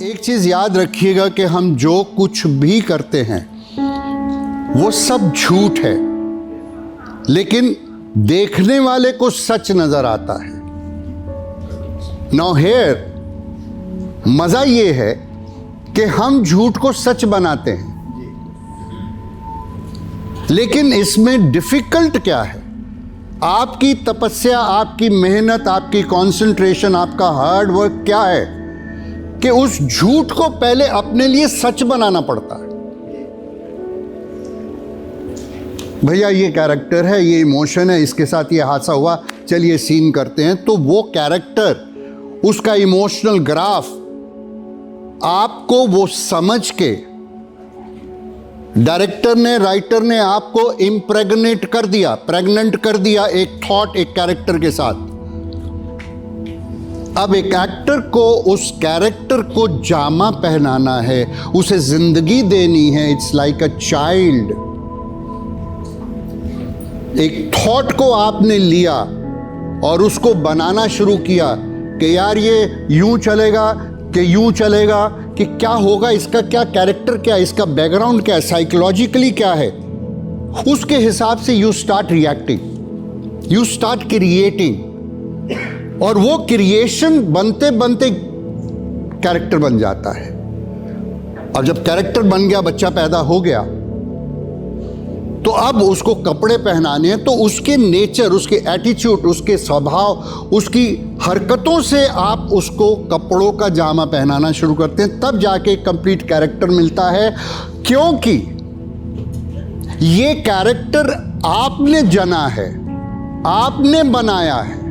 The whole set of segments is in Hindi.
एक चीज याद रखिएगा कि हम जो कुछ भी करते हैं वो सब झूठ है, लेकिन देखने वाले को सच नजर आता है। नाउ हियर मजा ये है कि हम झूठ को सच बनाते हैं, लेकिन इसमें डिफिकल्ट क्या है? आपकी तपस्या, आपकी मेहनत, आपकी कंसंट्रेशन, आपका हार्ड वर्क क्या है कि उस झूठ को पहले अपने लिए सच बनाना पड़ता है। भैया ये कैरेक्टर है, ये इमोशन है, इसके साथ ये हादसा हुआ, चलिए सीन करते हैं। तो वो कैरेक्टर, उसका इमोशनल ग्राफ आपको वो समझ के डायरेक्टर ने, राइटर ने आपको इम्प्रेग्नेट कर दिया, प्रेग्नेंट कर दिया एक थॉट, एक कैरेक्टर के साथ। अब एक एक्टर को उस कैरेक्टर को जामा पहनाना है, उसे जिंदगी देनी है। It's like a child. एक थॉट को आपने लिया और उसको बनाना शुरू किया कि यार ये यूं चलेगा कि यूं चलेगा, कि क्या होगा, इसका क्या कैरेक्टर, क्या इसका बैकग्राउंड, क्या साइकोलॉजिकली क्या है। उसके हिसाब से you start reacting, you start creating, और वो क्रिएशन बनते बनते कैरेक्टर बन जाता है। और जब कैरेक्टर बन गया, बच्चा पैदा हो गया, तो अब उसको कपड़े पहनाने हैं, तो उसके नेचर, उसके एटीट्यूड, उसके स्वभाव, उसकी हरकतों से आप उसको कपड़ों का जामा पहनाना शुरू करते हैं। तब जाके कंप्लीट कैरेक्टर मिलता है, क्योंकि ये कैरेक्टर आपने जना है, आपने बनाया है।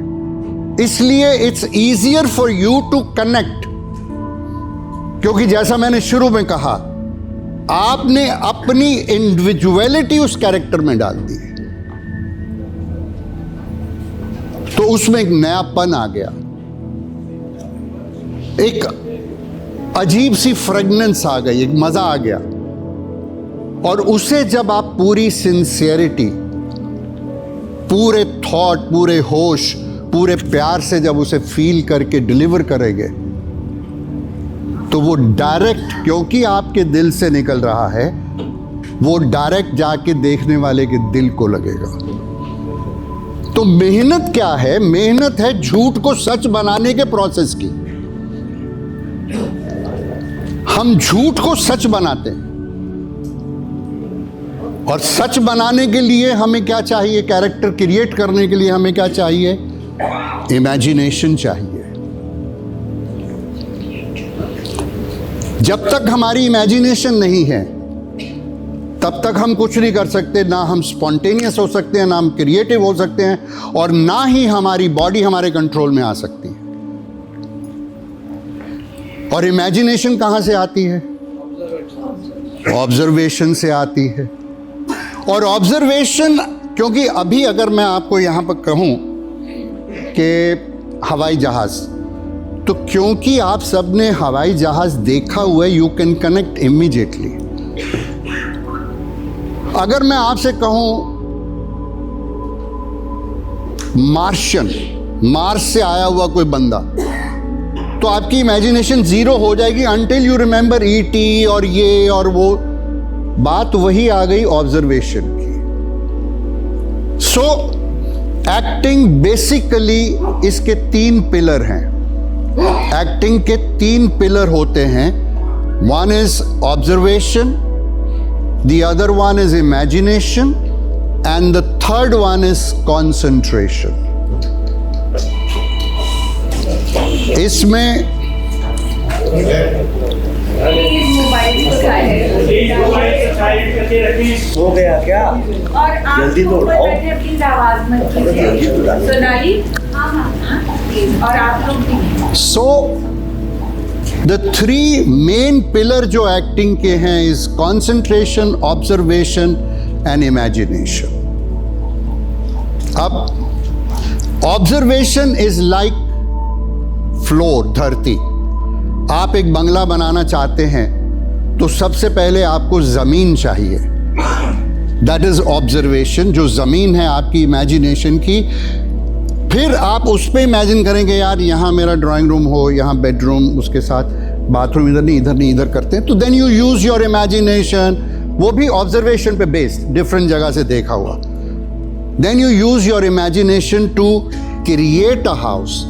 इसलिए it's easier for you to connect, क्योंकि जैसा मैंने शुरू में कहा, आपने अपनी इंडिविजुअलिटी उस कैरेक्टर में डाल दी, तो उसमें एक नयापन आ गया, एक अजीब सी फ्रेगनेंस आ गई, एक मजा आ गया। और उसे जब आप पूरी सिंसियरिटी, पूरे थॉट, पूरे होश, पूरे प्यार से जब उसे फील करके डिलीवर करेंगे, तो वो डायरेक्ट, क्योंकि आपके दिल से निकल रहा है, वो डायरेक्ट जाके देखने वाले के दिल को लगेगा। तो मेहनत क्या है? मेहनत है झूठ को सच बनाने के प्रोसेस की। हम झूठ को सच बनाते हैं, और सच बनाने के लिए हमें क्या चाहिए? कैरेक्टर क्रिएट करने के लिए हमें क्या चाहिए? इमेजिनेशन चाहिए। जब तक हमारी इमेजिनेशन नहीं है, तब तक हम कुछ नहीं कर सकते। ना हम स्पॉन्टेनियस हो सकते हैं, ना हम क्रिएटिव हो सकते हैं, और ना ही हमारी बॉडी हमारे कंट्रोल में आ सकती है। और इमेजिनेशन कहां से आती है? ऑब्जर्वेशन से आती है। और ऑब्जर्वेशन, क्योंकि अभी अगर मैं आपको यहां पर कहूं कि हवाई जहाज, तो क्योंकि आप सबने हवाई जहाज देखा हुआ है, यू कैन कनेक्ट इमीडिएटली। अगर मैं आपसे कहूं मार्शियन, मार्स से आया हुआ कोई बंदा, तो आपकी इमेजिनेशन जीरो हो जाएगी अंटिल यू रिमेंबर ईटी और ये और वो। बात वही आ गई ऑब्जर्वेशन की। सो एक्टिंग बेसिकली इसके 3 पिलर हैं। एक्टिंग के 3 पिलर होते हैं। One is observation, the other one is imagination, and the third one is concentration. इसमें हो गया क्या? और आप जल्दी तो उठाओ। प्लीज आवाज मत कीजिए। सोनाली, और आप लोग भी। सो द 3 मेन पिलर जो एक्टिंग के हैं is concentration, observation and imagination. अब ऑब्जर्वेशन इज लाइक फ्लोर, धरती। आप एक बंगला बनाना चाहते हैं, तो सबसे पहले आपको जमीन चाहिए। दैट इज ऑब्जर्वेशन, जो जमीन है आपकी इमेजिनेशन की। फिर आप उस पर इमेजिन करेंगे, यार यहाँ मेरा ड्राइंग रूम हो, यहाँ बेडरूम, उसके साथ बाथरूम इधर नहीं इधर नहीं इधर करते हैं, तो then you use your imagination, वो भी ऑब्जर्वेशन पे बेस्ड, डिफरेंट जगह से देखा हुआ। Then you use your imagination to create a house.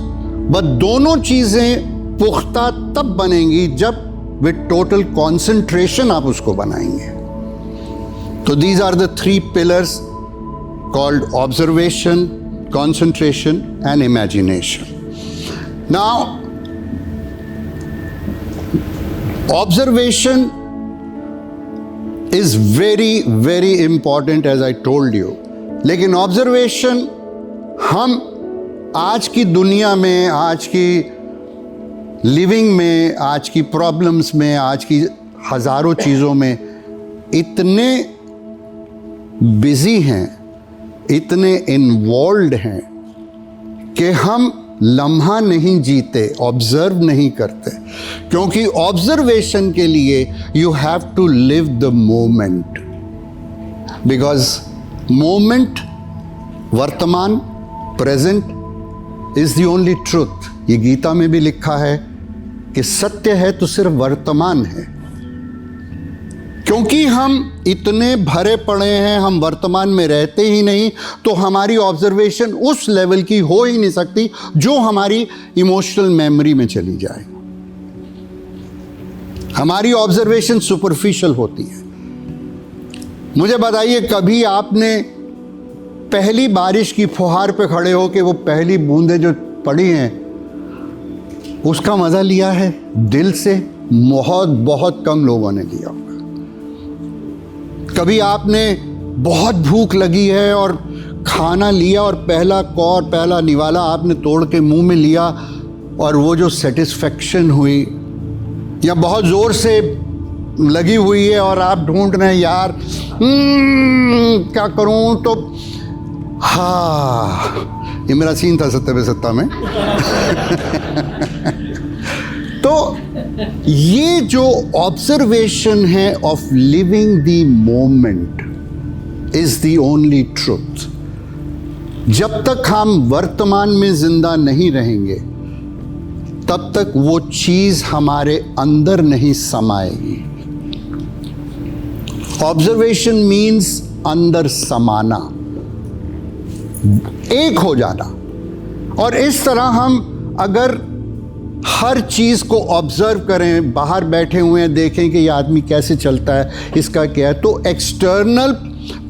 But दोनों चीजें पुख्ता तब बनेंगी जब विद टोटल कॉन्सेंट्रेशन आप उसको बनाएंगे। तो these are the 3 pillars called observation, concentration and imagination. Now, observation is very, very important as I told you. लेकिन observation हम आज की दुनिया में, आज की लिविंग में, आज की प्रॉब्लम्स में, आज की हज़ारों चीज़ों में इतने बिजी हैं, इतने इन्वॉल्व्ड हैं कि हम लम्हा नहीं जीते, ऑब्जर्व नहीं करते। क्योंकि ऑब्जर्वेशन के लिए you have to live the moment, because moment, वर्तमान, present is the only truth. ये गीता में भी लिखा है कि सत्य है तो सिर्फ वर्तमान है। क्योंकि हम इतने भरे पड़े हैं, हम वर्तमान में रहते ही नहीं, तो हमारी ऑब्जर्वेशन उस लेवल की हो ही नहीं सकती जो हमारी इमोशनल मेमोरी में चली जाए। हमारी ऑब्जर्वेशन सुपरफिशियल होती है। मुझे बताइए, कभी आपने पहली बारिश की फुहार पे खड़े हो के वो पहली बूंदें जो पड़ी हैं उसका मजा लिया है दिल से? बहुत बहुत कम लोगों ने लिया होगा। कभी आपने बहुत भूख लगी है और खाना लिया और पहला कौर, पहला निवाला आपने तोड़ के मुंह में लिया और वो जो सेटिस्फेक्शन हुई, या बहुत ज़ोर से लगी हुई है और आप ढूंढ रहे हैं यार क्या करूं, तो हाँ, ये मेरा सीन था सत्ते पे सत्ता में। तो ये जो ऑब्जर्वेशन है of living the moment is the only truth. जब तक हम वर्तमान में जिंदा नहीं रहेंगे तब तक वो चीज हमारे अंदर नहीं समाएगी। ऑब्जर्वेशन मीन्स अंदर समाना, एक हो जाना। और इस तरह हम अगर हर चीज को ऑब्जर्व करें, बाहर बैठे हुए हैं, देखें कि ये आदमी कैसे चलता है, इसका क्या है, तो एक्सटर्नल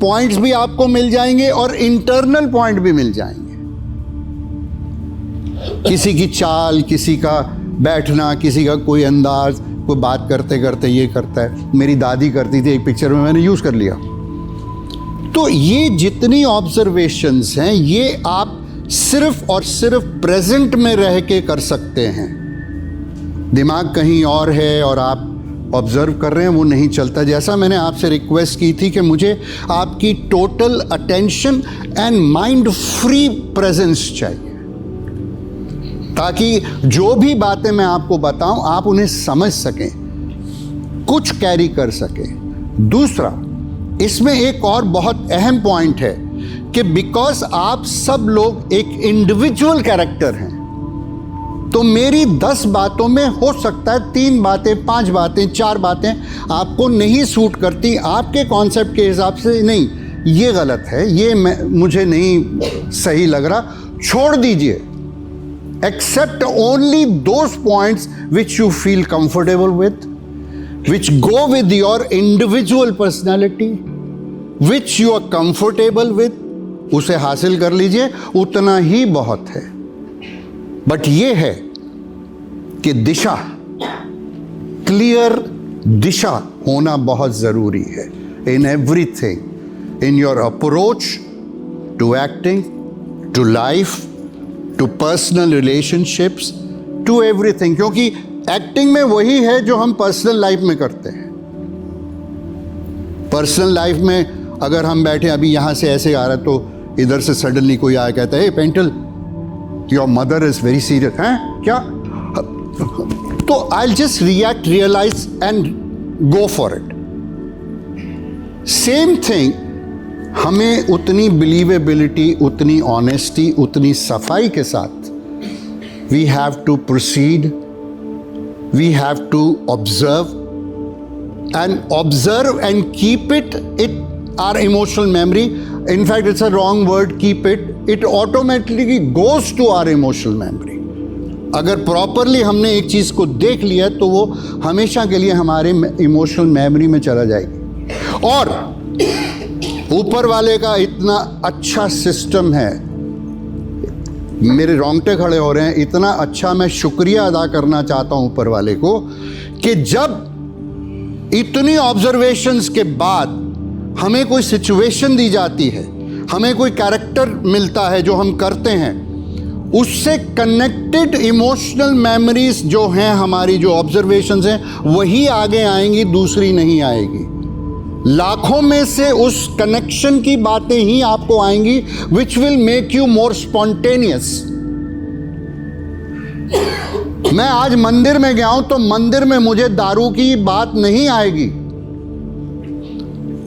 पॉइंट्स भी आपको मिल जाएंगे और इंटरनल पॉइंट भी मिल जाएंगे। किसी की चाल, किसी का बैठना, किसी का कोई अंदाज, कोई बात करते करते ये करता है। मेरी दादी करती थी, एक पिक्चर में मैंने यूज कर लिया। तो ये जितनी ऑब्जर्वेशंस हैं ये आप सिर्फ और सिर्फ प्रेजेंट में रह के कर सकते हैं। दिमाग कहीं और है और आप ऑब्जर्व कर रहे हैं, वो नहीं चलता। जैसा मैंने आपसे रिक्वेस्ट की थी कि मुझे आपकी total attention and mind free presence चाहिए, ताकि जो भी बातें मैं आपको बताऊं आप उन्हें समझ सकें, कुछ कैरी कर सकें। दूसरा, इसमें एक और बहुत अहम पॉइंट है कि बिकॉज आप सब लोग एक इंडिविजुअल कैरेक्टर हैं, तो मेरी 10 बातों में हो सकता है 3 बातें, 5 बातें, 4 बातें आपको नहीं सूट करती, आपके कॉन्सेप्ट के हिसाब से नहीं, ये गलत है, ये मुझे नहीं सही लग रहा, छोड़ दीजिए। Except only those points which you feel comfortable with, which go with your individual personality, which you are comfortable with, उसे हासिल कर लीजिए, उतना ही बहुत है। बट ये है कि दिशा, क्लियर दिशा होना बहुत ज़रूरी है in everything, in your approach to acting, to life, to personal relationships, to everything. क्योंकि एक्टिंग में वही है जो हम पर्सनल लाइफ में करते हैं। पर्सनल लाइफ में अगर हम बैठे, अभी यहाँ से ऐसे आ रहा है तो इधर से सडनली कोई आया कहता है, Paintal your mother is very serious, हैं क्या? तो I just react, realize and go for it. Same thing, हमें उतनी बिलीवेबिलिटी, उतनी ऑनेस्टी, उतनी सफाई के साथ we have to proceed we have to observe and keep it our emotional memory. In fact, it's a wrong word, keep it. It automatically goes to our emotional memory. अगर प्रॉपरली हमने एक चीज़ को देख लिया तो वो हमेशा के लिए हमारे इमोशनल मेमोरी में चला जाएगी। और ऊपर वाले का इतना अच्छा सिस्टम है, मेरे रोंगटे खड़े हो रहे हैं, इतना अच्छा। मैं शुक्रिया अदा करना चाहता हूं ऊपर वाले को कि जब इतनी ऑब्जर्वेशंस के बाद हमें कोई सिचुएशन दी जाती है, हमें कोई कैरेक्टर मिलता है जो हम करते हैं, उससे कनेक्टेड इमोशनल मेमोरीज जो हैं हमारी, जो ऑब्जर्वेशंस हैं, वही आगे आएंगी, दूसरी नहीं आएगी। लाखों में से उस कनेक्शन की बातें ही आपको आएंगी which will make you more spontaneous. मैं आज मंदिर में गया हूं तो मंदिर में मुझे दारू की बात नहीं आएगी,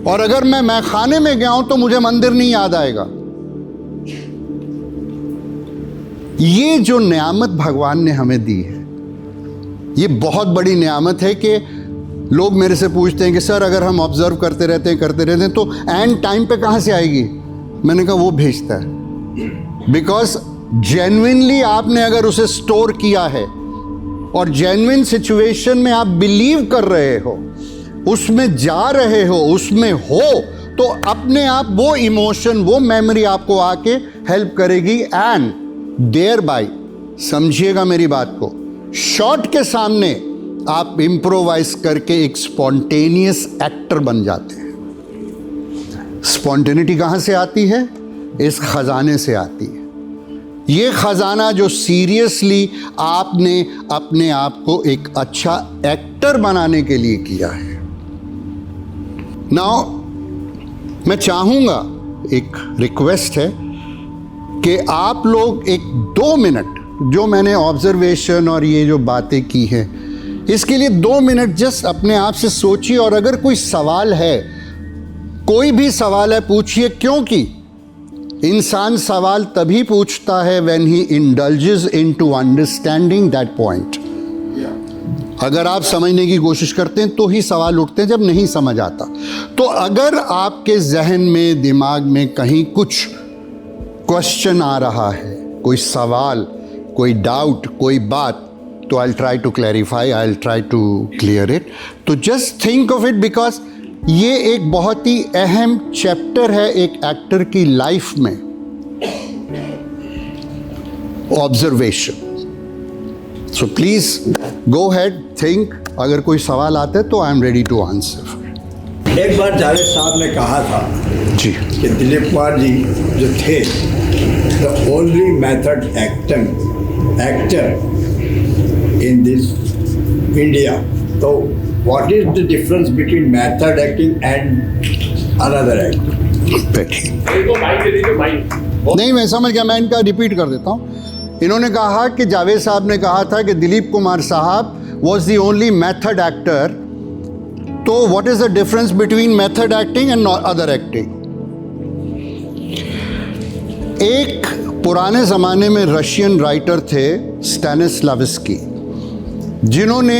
और अगर मैं मैखाने में गया हूं तो मुझे मंदिर नहीं याद आएगा। ये जो नेयामत भगवान ने हमें दी है, ये बहुत बड़ी नेयामत है कि लोग मेरे से पूछते हैं कि सर अगर हम ऑब्जर्व करते रहते हैं तो एंड टाइम पे कहाँ से आएगी। मैंने कहा वो भेजता है, बिकॉज जेन्युइनली आपने अगर उसे स्टोर किया है और जेन्युइन सिचुएशन में आप बिलीव कर रहे हो, उसमें जा रहे हो, उसमें हो, तो अपने आप वो इमोशन, वो मेमोरी आपको आके हेल्प करेगी। एंड देयर बाय, समझिएगा मेरी बात को, शॉट के सामने आप इम्प्रोवाइज करके एक स्पॉन्टेनियस एक्टर बन जाते हैं। स्पॉन्टेनिटी कहाँ से आती है? इस खजाने से आती है। ये खजाना जो सीरियसली आपने अपने आप को एक अच्छा एक्टर बनाने के लिए किया है। नाउ मैं चाहूँगा, एक रिक्वेस्ट है कि आप लोग एक 2 मिनट, जो मैंने ऑब्जर्वेशन और ये जो बातें की हैं, इसके लिए 2 मिनट जस्ट अपने आप से सोचिए, और अगर कोई सवाल है, कोई भी सवाल है, पूछिए। क्योंकि इंसान सवाल तभी पूछता है when he indulges into understanding that point। अगर आप समझने की कोशिश करते हैं तो ही सवाल उठते हैं, जब नहीं समझ आता। तो अगर आपके जहन में, दिमाग में कहीं कुछ क्वेश्चन आ रहा है, कोई सवाल, कोई डाउट, कोई बात, तो I'll try to clarify, I'll try to clear it। तो just think of it, because ये एक बहुत ही अहम चैप्टर है एक एक्टर की लाइफ में, observation. So please go ahead, think. अगर कोई सवाल आता है तो I am ready to answer. एक बार जावेद साहब ने कहा था जी कि दिलीप कुमार जी जो थे, the only method actor in this India. So what is the difference between method acting and another acting? नहीं, मैं समझ गया, मैं इनका रिपीट कर देता हूँ। इन्होंने कहा कि जावेद साहब ने कहा था कि दिलीप कुमार साहब was the only method actor। तो what is the difference between method acting and other acting? एक पुराने ज़माने में रशियन राइटर थे स्टैनिस्लावस्की, जिन्होंने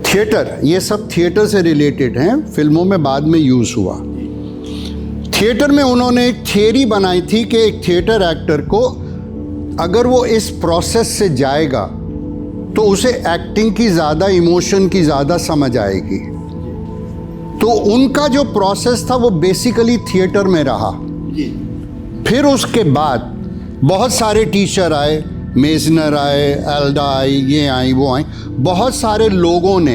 थिएटर, ये सब थिएटर से रिलेटेड हैं, फिल्मों में बाद में यूज़ हुआ। थिएटर में उन्होंने एक थियरी बनाई थी कि एक थिएटर एक्टर को अगर वो इस प्रोसेस से जाएगा तो उसे एक्टिंग की ज़्यादा, इमोशन की ज़्यादा समझ आएगी। तो उनका जो प्रोसेस था वो बेसिकली थिएटर में रहा। फिर उसके बाद बहुत सारे टीचर आए, मेजनर आए, एल्डा आई, ये आई, वो आई, बहुत सारे लोगों ने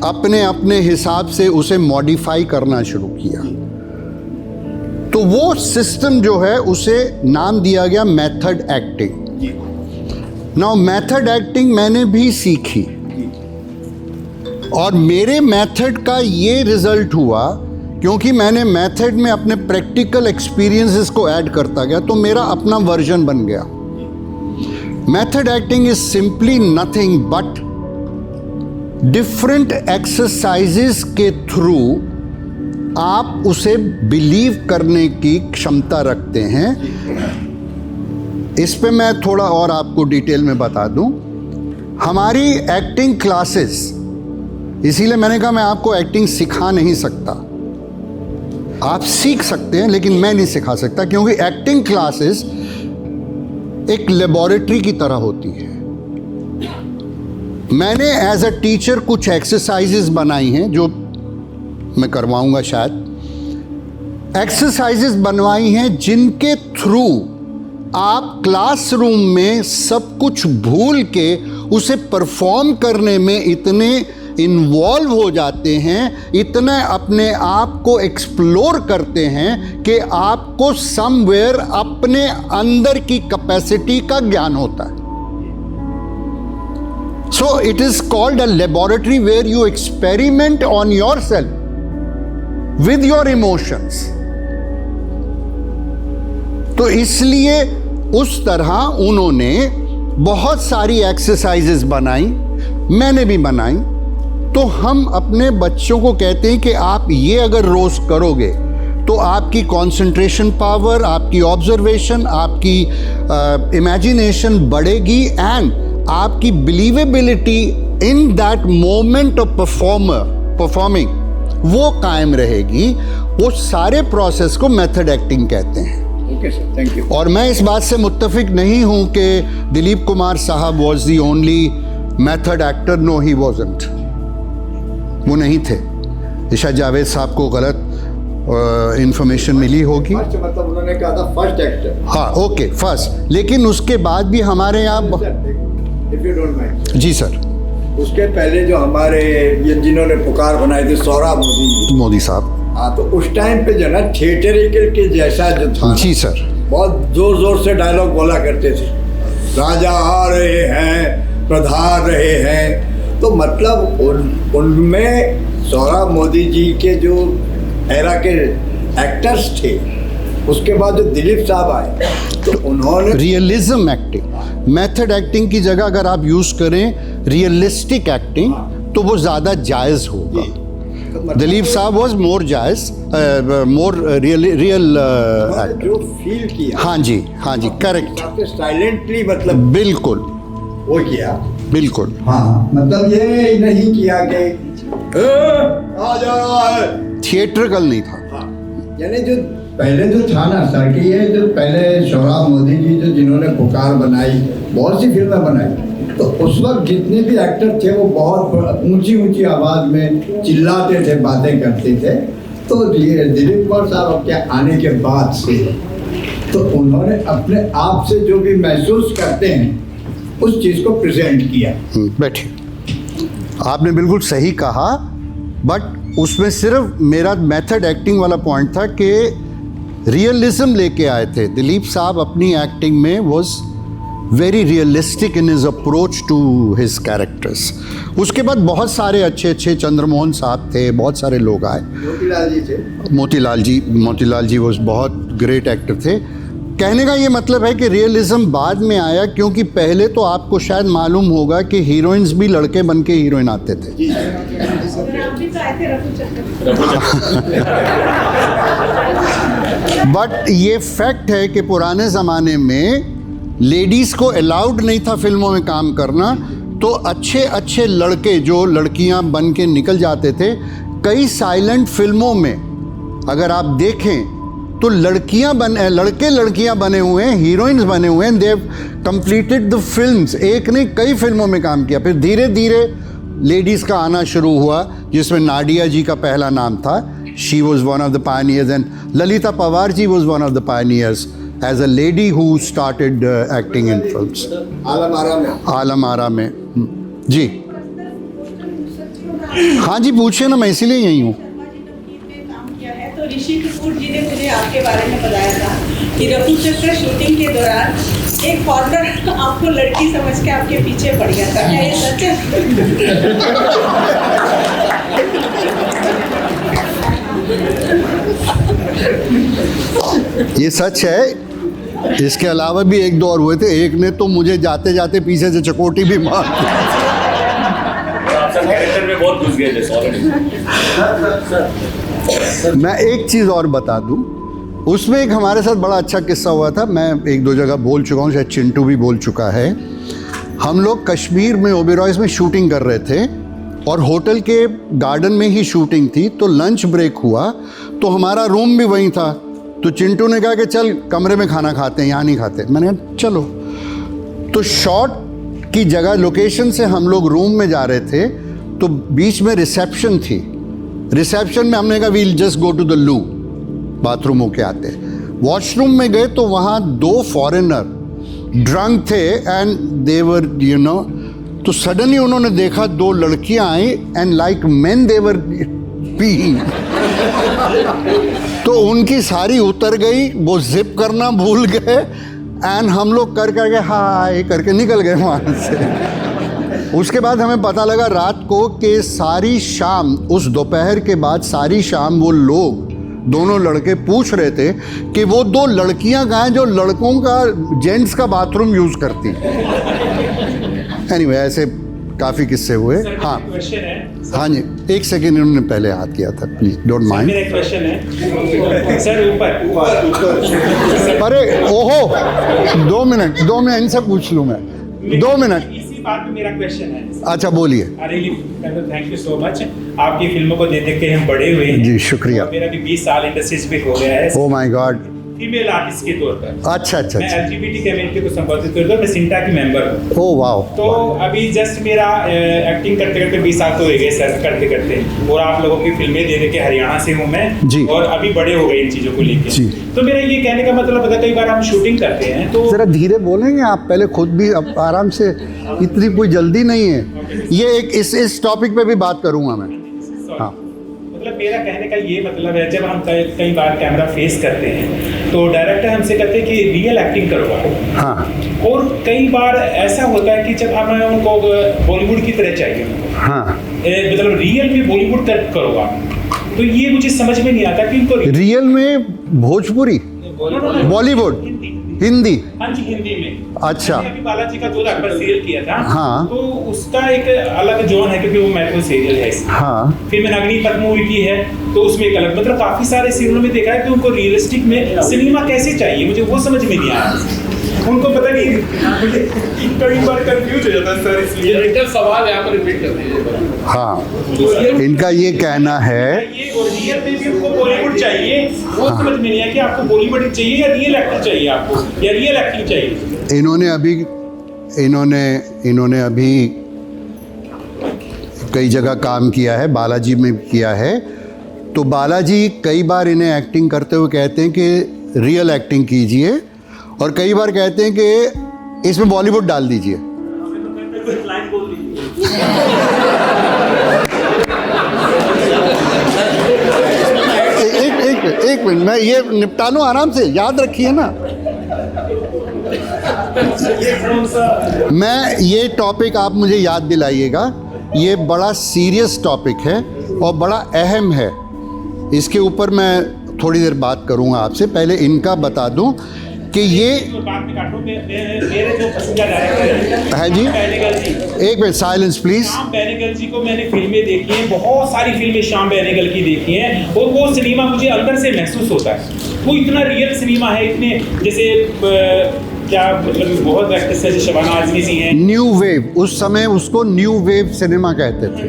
अपने अपने हिसाब से उसे मॉडिफाई करना शुरू किया। तो वो सिस्टम जो है उसे नाम दिया गया method acting. Now method acting मैंने भी सीखी, और मेरे मेथड का ये रिजल्ट हुआ क्योंकि मैंने मेथड में अपने प्रैक्टिकल एक्सपीरियंसेस को ऐड करता गया, तो मेरा अपना वर्जन बन गया। Method acting is simply nothing but different exercises के थ्रू आप उसे बिलीव करने की क्षमता रखते हैं। इस पे मैं थोड़ा और आपको डिटेल में बता दूं हमारी एक्टिंग क्लासेस, इसीलिए मैंने कहा मैं आपको एक्टिंग सिखा नहीं सकता, आप सीख सकते हैं लेकिन मैं नहीं सिखा सकता, क्योंकि एक्टिंग क्लासेस एक लेबोरेटरी की तरह होती है। मैंने एज अ टीचर कुछ एक्सरसाइजेस बनाई हैं जो मैं करवाऊंगा शायद, एक्सरसाइजेस बनवाई हैं जिनके थ्रू आप क्लासरूम में सब कुछ भूल के उसे परफॉर्म करने में इतने इन्वॉल्व हो जाते हैं, इतने अपने आप को एक्सप्लोर करते हैं कि आपको समवेयर अपने अंदर की कैपेसिटी का ज्ञान होता है। So it is called a laboratory where you experiment on yourself with your emotions. तो इसलिए उस तरह उन्होंने बहुत सारी एक्सरसाइजेस बनाई, मैंने भी बनाई। तो हम अपने बच्चों को कहते हैं कि आप ये अगर रोज करोगे तो आपकी कंसंट्रेशन पावर, आपकी ऑब्जर्वेशन, आपकी इमेजिनेशन बढ़ेगी एंड आपकी believability in that moment of performing वो कायम रहेगी। वो सारे प्रोसेस को मेथड एक्टिंग कहते हैं। Okay sir, thank you. और मैं इस बात से मुत्तफिक नहीं हूं कि दिलीप कुमार साहब was the only method actor. No, he wasn't, वो नहीं थे। इशा जावेद साहब को गलत इंफॉर्मेशन मिली होगी। फर्स्ट मतलब उन्होंने कहा था फर्स्ट एक्टर। हाँ, ओके, फर्स्ट। लेकिन उसके बाद भी हमारे यहाँ इफ यू डोंट माइंड। जी सर। उसके पहले जो हमारे ये जिन्होंने पुकार बनाई थी, सोहराब मोदी साहब। हाँ, तो उस टाइम पे जो ना थिएटर के जैसा जो था, जी सर, बहुत जोर जोर से डायलॉग बोला करते थे, राजा आ रहे हैं, प्रधान रहे हैं। तो मतलब उनमें सोहराब मोदी जी के जो एरा के एक्टर्स थे, उसके बाद जो दिलीप साहब आए तो उन्होंने रियलिज्म एक्टिंग, मेथड एक्टिंग की जगह अगर आप यूज करें रियलिस्टिक एक्टिंग तो वो ज्यादा जायज होगा। दिलीप साहब वॉज मोर जायज, मोर रियल जो फील किया। हाँ जी, हाँ जी, करेक्ट, साइलेंटली मतलब बिल्कुल वो किया, बिल्कुल। हाँ, मतलब ये नहीं किया कि आ जा रहा है, थिएट्रिकल नहीं था। हाँ, यानी जो पहले जो था ना सर कि ये जो पहले सोहराब मोदी जी जो जिन्होंने पुकार बनाई, बहुत सी फिल्में बनाई, तो उस वक्त जितने भी एक्टर थे वो बहुत ऊंची ऊंची आवाज में चिल्लाते थे, बातें करते थे। तो ये दिलीप कुमार साहब के आने के बाद से तो उन्होंने अपने आप से जो भी महसूस करते हैं उस चीज को प्रेजेंट किया। बैठिए, आपने बिल्कुल सही कहा, बट उसमें सिर्फ मेरा मेथड एक्टिंग वाला पॉइंट था कि रियलिज्म लेके आए थे दिलीप साहब अपनी एक्टिंग में। Was very realistic in his approach to his characters. उसके बाद बहुत सारे अच्छे अच्छे, चंद्रमोहन साहब थे, बहुत सारे लोग आए, मोतीलाल जी थे, मोतीलाल जी वॉज बहुत ग्रेट एक्टर थे। कहने का ये मतलब है कि रियलिज्म बाद में आया, क्योंकि पहले तो आपको शायद मालूम होगा कि हीरोइंस भी लड़के बन के हीरोइन आते थे। बट ये फैक्ट है कि पुराने ज़माने में लेडीज़ को अलाउड नहीं था फिल्मों में काम करना, तो अच्छे अच्छे लड़के जो लड़कियां बन के निकल जाते थे। कई साइलेंट फिल्मों में अगर आप देखें तो लड़के लड़कियां बने हुए हैं, हीरोइंस बने हुए हैं, they have completed the films. एक नहीं, कई फिल्मों में काम किया। फिर धीरे धीरे लेडीज़ का आना शुरू हुआ, जिसमें नाडिया जी का पहला नाम था, she was one of the pioneers, and Lalita Pawar ji was one of the pioneers as a lady who started acting in films. Alam Ara में जी। हाँ जी, पूछिए ना, मैं इसीलिए यही हूँ। तो ऋषि कपूर जी ने मुझे आपके बारे में बताया था कि रफू चक्र शूटिंग के दौरान एक फॉरनर आपको लड़की समझ के आपके पीछे पड़ गया था, क्या ये सच है? ये सच है। इसके अलावा भी एक दो और हुए थे। एक ने तो मुझे जाते जाते पीछे से चकोटी भी मार दी। कैरेक्टर में बहुत घुस गए थे। मैं एक चीज़ और बता दूं, उसमें एक हमारे साथ बड़ा अच्छा किस्सा हुआ था। मैं एक दो जगह बोल चुका हूँ, शायद चिंटू भी बोल चुका है हम लोग कश्मीर में ओबेरॉयज़ में शूटिंग कर रहे थे और होटल के गार्डन में ही शूटिंग थी, तो लंच ब्रेक हुआ तो हमारा रूम भी वहीं था। तो चिंटू ने कहा कि चल कमरे में खाना खाते हैं, यहाँ नहीं खाते। मैंने कहा चलो। तो शॉट की जगह लोकेशन से हम लोग रूम में जा रहे थे तो बीच में रिसेप्शन थी। रिसेप्शन में हमने कहा we'll just go to the loo, bathroom होके आते। वॉशरूम में गए तो वहाँ 2 फॉरेनर ड्रंक थे एंड देवर तो सडनली उन्होंने देखा 2 लड़कियां आई and like men they were peeing. तो उनकी सारी उतर गई, वो जिप करना भूल गए एंड हम लोग कर करके हाय करके निकल गए वहाँ से। उसके बाद हमें पता लगा रात को कि सारी शाम, उस दोपहर के बाद सारी शाम वो लोग, दोनों लड़के पूछ रहे थे कि वो 2 लड़कियां कहाँ हैं जो लड़कों का, जेंट्स का बाथरूम यूज करती। एनीवे ऐसे काफ़ी किस्से हुए। हाँ हाँ जी, 1 सेकेंड इन्होंने पहले हाथ किया था, प्लीज डोंट माइंड। मेरा एक क्वेश्चन है सर, ऊपर अरे ओहो 2 मिनट इनसे पूछ लूँ मैं, 2 मिनट। इसी बात पे मेरा क्वेश्चन है। अच्छा बोलिए। अरे थैंक यू सो मच, आपकी फिल्मों को देख देख के हम बड़े हुए हैं। जी शुक्रिया। और मेरा भी 20 साल इंडस्ट्री पे हो गया है। Oh my God. Female artist के तौर पर। अच्छा अच्छा मैं अच्छा। LGBT कम्युनिटी को संबोधित करता हूँ, मैं सिंटा की मेंबर हूँ। Oh wow. तो अभी जस्ट मेरा एक्टिंग करते करते 20 साल तो हो गए सर करते करते, और आप लोगों की फिल्में दे दे के हरियाणा से हूँ मैं जी। और अभी बड़े हो गए इन चीज़ों को लेकर। जी। तो मेरा ये कहने का मतलब होता है, कई बार हम शूटिंग करते हैं तो जरा धीरे बोलेंगे आप, पहले खुद भी अब आराम से, इतनी कोई जल्दी नहीं है। ये एक इस टॉपिक पे भी बात करूंगा मैं। हाँ मतलब मेरा कहने का ये मतलब है, जब हम कई बार कैमरा फेस करते हैं तो डायरेक्टर हमसे कहते हैं कि रियल एक्टिंग करवाओ। हाँ। और कई बार ऐसा होता है कि जब हमें उनको बॉलीवुड की तरह चाहिए, हाँ मतलब रियल में बॉलीवुड करो आप, तो ये मुझे समझ में नहीं आता कि इनको रियल में भोजपुरी, बॉलीवुड, हिंदी। हाँ जी, हिंदी में। अच्छा। मैंने अभी बालाजी का 2 लाख पर सीरियल किया था। हाँ। तो उसका एक अलग जोन है क्योंकि वो मेट्रो सीरियल है। हाँ। फिर मैंने अग्निपथ मूवी की है तो उसमें एक अलग, मतलब काफी सारे सीरियलों में देखा है कि उनको रियलिस्टिक में सिनेमा कैसे चाहिए, मुझे वो समझ में नहीं आया। उनको पता नहीं, कई बार कंफ्यूज हो जाता है सर, इसलिए सवाल यहाँ पर रिपीट कर दीजिए। हाँ, इनका ये कहना है ये और रियल में भी उनको बॉलीवुड चाहिए, वो समझ में नहीं आया कि आपको बॉलीवुड चाहिए या रियल एक्टर चाहिए, आपको या रियल एक्टिंग चाहिए। इन्होंने अभी कई जगह काम किया है, बालाजी में किया है। तो बालाजी कई बार इन्हें एक्टिंग करते हुए कहते हैं कि रियल एक्टिंग कीजिए, और कई बार कहते हैं कि इसमें बॉलीवुड डाल दीजिए। एक मिनट, मैं ये निपटा लूं आराम से, याद रखिए ना। मैं ये टॉपिक आप मुझे याद दिलाइएगा, ये बड़ा सीरियस टॉपिक है और बड़ा अहम है। इसके ऊपर मैं थोड़ी देर बात करूंगा आपसे। पहले इनका बता दूं कि ये मेरे जो पसंदीदा डायरेक्टर है जी, एक minute silence please. Shyam Benegal ji को मैंने फिल्में देखी हैं, बहुत सारी फिल्में श्याम बेनेगल की देखी हैं, और वो सिनेमा मुझे अंदर से महसूस होता है। वो इतना रियल सिनेमा है, इतने जैसे क्या मतलब बहुत एक्ट्रेस है, जैसे शबाना आजमी जी हैं। न्यू वेव, उस समय उसको न्यू वेव सिनेमा कहते थे।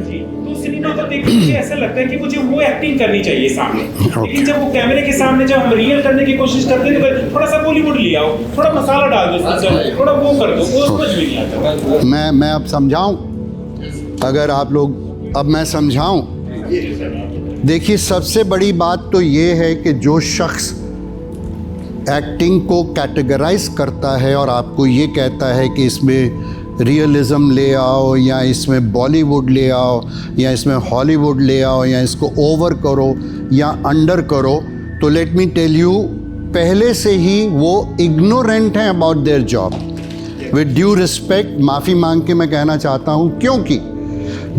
तो सिनेमा को देख के मुझे ऐसा लगता है कि मुझे वो एक्टिंग करनी चाहिए सामने, लेकिन जब वो कैमरे के सामने जब हम रियल करने की कोशिश करते हैं तो थोड़ा सा बॉलीवुड ले आओ, थोड़ा मसाला डाल दो उसमें, थोड़ा वो कर दो, वो समझ में नहीं आता। मैं अब समझाऊं, अगर आप लोग, अब मैं समझाऊं। देखिए, सबसे बड़ी बात तो ये है कि जो शख्स एक्टिंग को कैटेगराइज करता है और आपको ये कहता है कि इसमें रियलिज़म ले आओ, या इसमें बॉलीवुड ले आओ, या इसमें हॉलीवुड ले आओ, या इसको ओवर करो या अंडर करो, तो लेट मी टेल यू, पहले से ही वो इग्नोरेंट हैं about their job. With due respect, माफ़ी मांग के मैं कहना चाहता हूँ, क्योंकि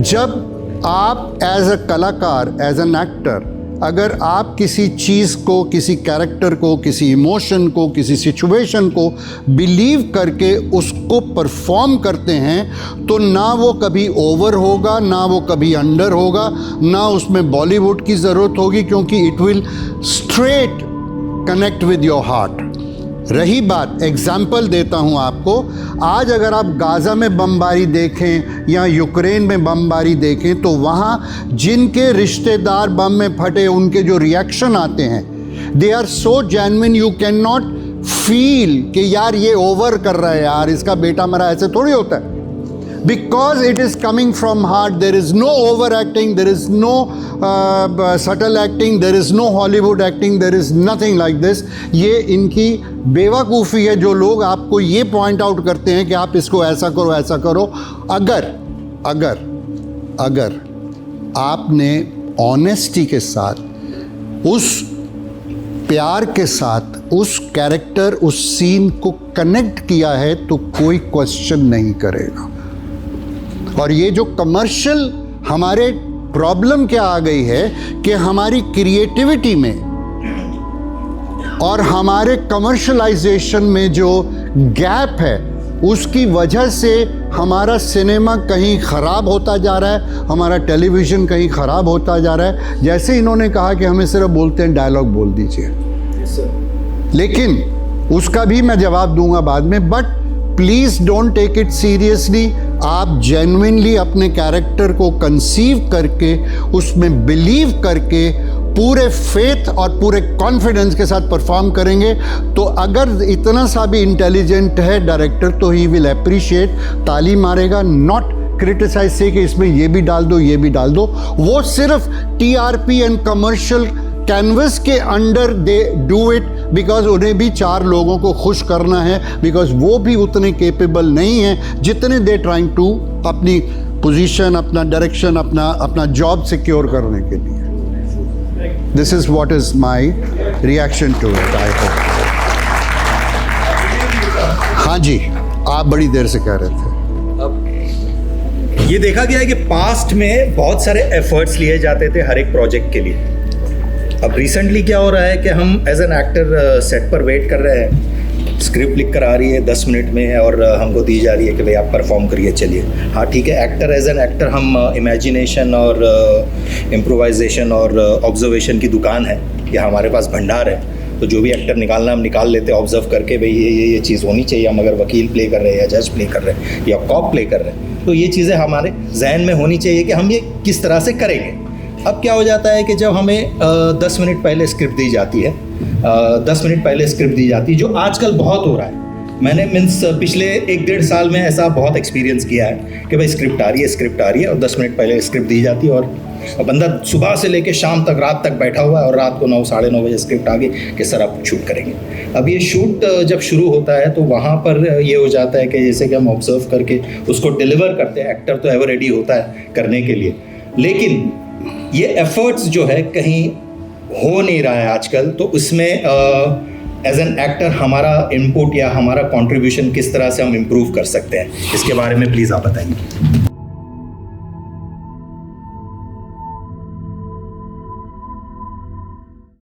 जब आप एज अ कलाकार, एज एन एक्टर, अगर आप किसी चीज़ को, किसी कैरेक्टर को, किसी इमोशन को, किसी सिचुएशन को बिलीव करके उसको परफॉर्म करते हैं, तो ना वो कभी ओवर होगा, ना वो कभी अंडर होगा, ना उसमें बॉलीवुड की ज़रूरत होगी, क्योंकि it will straight connect with your heart. रही बात, एग्जाम्पल देता हूं आपको, आज अगर आप गाज़ा में बमबारी देखें या यूक्रेन में बमबारी देखें तो वहां जिनके रिश्तेदार बम में फटे उनके जो रिएक्शन आते हैं, they are so genuine, you can not feel कि यार ये ओवर कर रहा है, यार इसका बेटा मरा, ऐसे थोड़ी होता है। Because it is coming from heart, there is no overacting, there is no subtle acting, there is no Hollywood acting, there is nothing like this. ये इनकी बेवकूफ़ी है जो लोग आपको ये पॉइंट आउट करते हैं कि आप इसको ऐसा करो ऐसा करो। अगर आपने ऑनेस्टी के साथ, उस प्यार के साथ उस कैरेक्टर, उस सीन को कनेक्ट किया है तो कोई क्वेश्चन नहीं करेगा। और ये जो कमर्शियल हमारे प्रॉब्लम क्या आ गई है कि हमारी क्रिएटिविटी में और हमारे कमर्शलाइजेशन में जो गैप है, उसकी वजह से हमारा सिनेमा कहीं ख़राब होता जा रहा है, हमारा टेलीविज़न कहीं ख़राब होता जा रहा है। जैसे इन्होंने कहा कि हमें सिर्फ बोलते हैं डायलॉग बोल दीजिए, लेकिन उसका भी मैं जवाब दूंगा बाद में, but please don't take it seriously. आप जेन्युइनली अपने कैरेक्टर को कंसीव करके, उसमें बिलीव करके, पूरे फेथ और पूरे कॉन्फिडेंस के साथ परफॉर्म करेंगे तो अगर इतना सा भी इंटेलिजेंट है डायरेक्टर तो ही विल अप्रिशिएट, ताली मारेगा, नॉट क्रिटिसाइज से कि इसमें ये भी डाल दो, ये भी डाल दो। वो सिर्फ टीआरपी एंड कमर्शियल कैनवस के under they do it because उन्हें भी 4 लोगों को खुश करना है, बिकॉज वो भी उतने केपेबल नहीं हैं जितने दे ट्राइंग टू अपनी पोजीशन, अपना डायरेक्शन, अपना जॉब सिक्योर करने के लिए। This is what is my reaction to it. I hope. हाँ जी, आप बड़ी देर से कह रहे थे। अब ये देखा गया है कि पास्ट में बहुत सारे एफर्ट्स लिए जाते थे हर एक प्रोजेक्ट के लिए। अब रिसेंटली क्या हो रहा है कि हम एज एन एक्टर सेट पर वेट कर रहे हैं, स्क्रिप्ट लिख कर आ रही है 10 मिनट में और हमको दी जा रही है कि भाई आप परफॉर्म करिए, चलिए। हाँ ठीक है, एक्टर एज एन एक्टर हम इमेजिनेशन और इम्प्रोवाइजेशन और ऑब्जर्वेशन की दुकान है, या हमारे पास भंडार है, तो जो भी एक्टर निकालना हम निकाल लेते हैं ऑब्जर्व करके, भाई ये चीज़ होनी चाहिए। हम अगर वकील प्ले कर रहे हैं या जज प्ले कर रहे हैं या कॉप प्ले कर रहे हैं तो ये चीज़ें हमारे जहन में होनी चाहिए कि हम ये किस तरह से करेंगे। अब क्या हो जाता है कि जब हमें 10 मिनट पहले स्क्रिप्ट दी जाती है, 10 मिनट पहले स्क्रिप्ट दी जाती है, जो आजकल बहुत हो रहा है। मैंने पिछले 1-1.5 साल में ऐसा बहुत एक्सपीरियंस किया है कि भाई स्क्रिप्ट आ रही है और 10 मिनट पहले स्क्रिप्ट दी जाती है और बंदा सुबह से लेके शाम तक, रात तक बैठा हुआ है और रात को 9, साढ़े 9 बजे स्क्रिप्ट आ गई कि सर आप शूट करेंगे। अब ये शूट जब शुरू होता है तो वहाँ पर ये हो जाता है कि जैसे कि हम ऑब्जर्व करके उसको डिलीवर करते हैं, एक्टर तो एवर रेडी होता है करने के लिए, लेकिन ये एफर्ट्स जो है कहीं हो नहीं रहा है आजकल। तो उसमें एज एन एक्टर हमारा इनपुट या हमारा कंट्रीब्यूशन किस तरह से हम इम्प्रूव कर सकते हैं, इसके बारे में प्लीज़ आप बताइए।